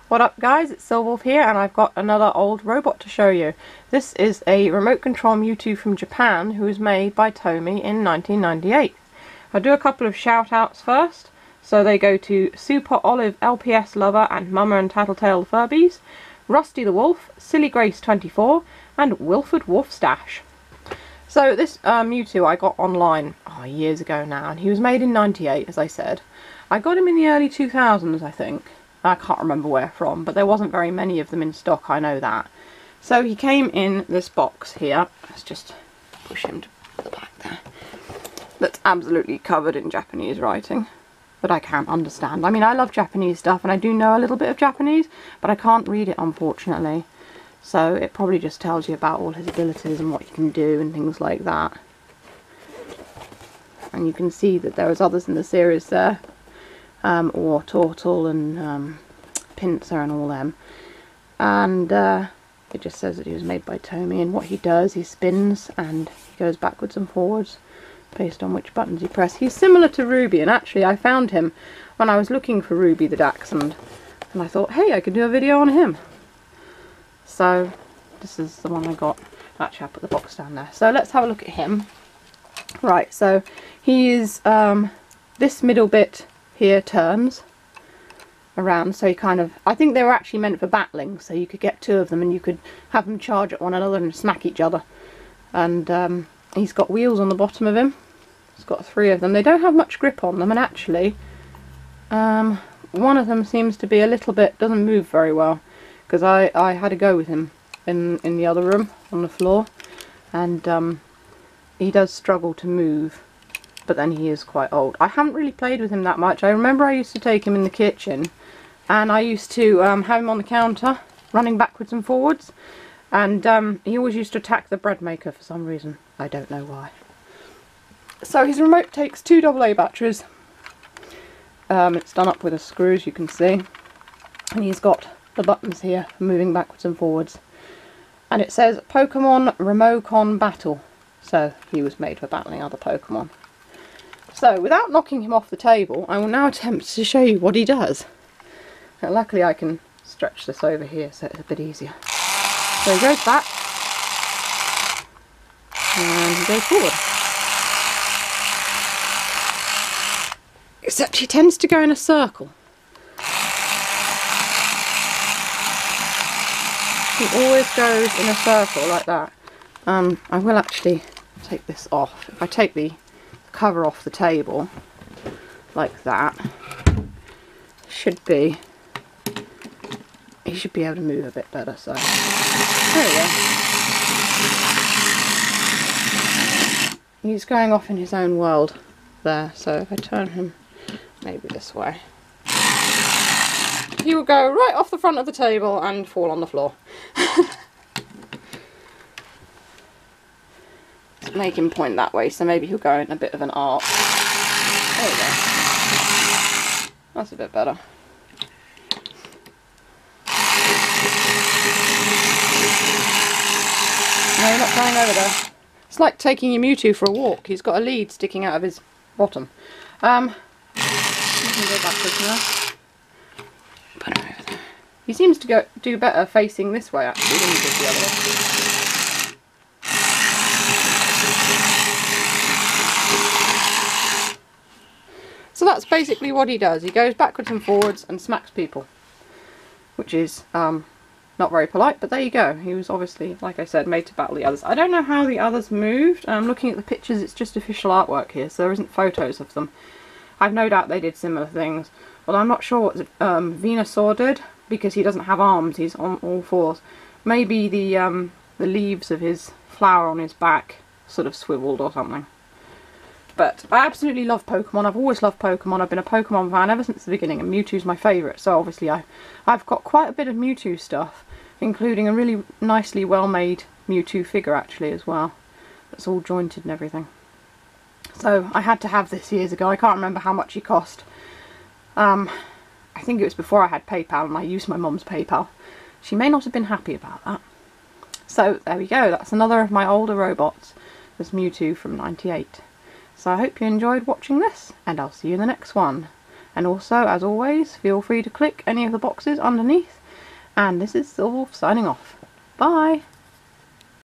What up guys, it's Silverwolf here and I've got another old robot to show you. This is a remote control Mewtwo from Japan who was made by Tomy in 1998. I'll do a couple of shout outs first. So they go to Super Olive LPS Lover and Mama and Tattletale Furbies, Rusty the Wolf, Silly Grace 24 and Wilford Wolfstash. So this Mewtwo I got online years ago now, and he was made in 98 as I said. I got him in the early 2000s I think. I can't remember where from, but there wasn't very many of them in stock, I know that. So he came in this box here. Let's just push him to the back there. That's absolutely covered in Japanese writing, but I can't understand. I mean, I love Japanese stuff and I do know a little bit of Japanese, but I can't read it unfortunately. So it probably just tells you about all his abilities and what he can do and things like that. And you can see that there was others in the series there. Or Turtle and Pinsir and all them. And it just says that he was made by Tomy, and what he does, he spins and he goes backwards and forwards based on which buttons you press. He's similar to Ruby, and actually I found him when I was looking for Ruby the Dachshund, and I thought, hey, I could do a video on him. So this is the one I got. Actually, I put the box down there. So let's have a look at him. Right, so he is this middle bit here turns around, so he kind of, I think they were actually meant for battling, so you could get two of them and you could have them charge at one another and smack each other. And he's got wheels on the bottom of him. He's got 3 of them. They don't have much grip on them, and actually one of them seems to be a little bit, doesn't move very well, because I had a go with him in the other room on the floor, and he does struggle to move. But then he is quite old. I haven't really played with him that much. I remember I used to take him in the kitchen and I used to have him on the counter running backwards and forwards, and he always used to attack the bread maker for some reason. I don't know why. So his remote takes 2 AA batteries. It's done up with a screw, as you can see, and he's got the buttons here for moving backwards and forwards, and it says Pokémon Remocon Battle, so he was made for battling other Pokémon. So, without knocking him off the table, I will now attempt to show you what he does. Now, luckily I can stretch this over here so it's a bit easier. So he goes back, and he goes forward. Except he tends to go in a circle. He always goes in a circle like that. I will actually take this off. If I take the cover off the table like that, he should be able to move a bit better. So there we go. He's going off in his own world there, so if I turn him maybe this way, he will go right off the front of the table and fall on the floor. Make him point that way, so maybe he'll go in a bit of an arc. There we go. That's a bit better. No, you're not going over there. It's like taking your Mewtwo for a walk. He's got a lead sticking out of his bottom. You can go backwards now. Put him over there. He seems to do better facing this way actually than he did the other way. So that's basically what he does. He goes backwards and forwards and smacks people, which is not very polite, but there you go. He was obviously, like I said, made to battle the others. I don't know how the others moved. Looking at the pictures, it's just official artwork here, so there isn't photos of them. I've no doubt they did similar things. Well, I'm not sure what Venusaur did, because he doesn't have arms. He's on all 4s. Maybe the leaves of his flower on his back sort of swiveled or something. But I absolutely love Pokemon. I've always loved Pokemon. I've been a Pokemon fan ever since the beginning, and Mewtwo's my favourite. So obviously I've got quite a bit of Mewtwo stuff, including a really nicely well-made Mewtwo figure actually as well. That's all jointed and everything. So I had to have this years ago. I can't remember how much he cost. I think it was before I had PayPal, and I used my mum's PayPal. She may not have been happy about that. So there we go. That's another of my older robots. There's Mewtwo from '98. So I hope you enjoyed watching this, and I'll see you in the next one. And also, as always, feel free to click any of the boxes underneath. And this is Silverwolf signing off. Bye!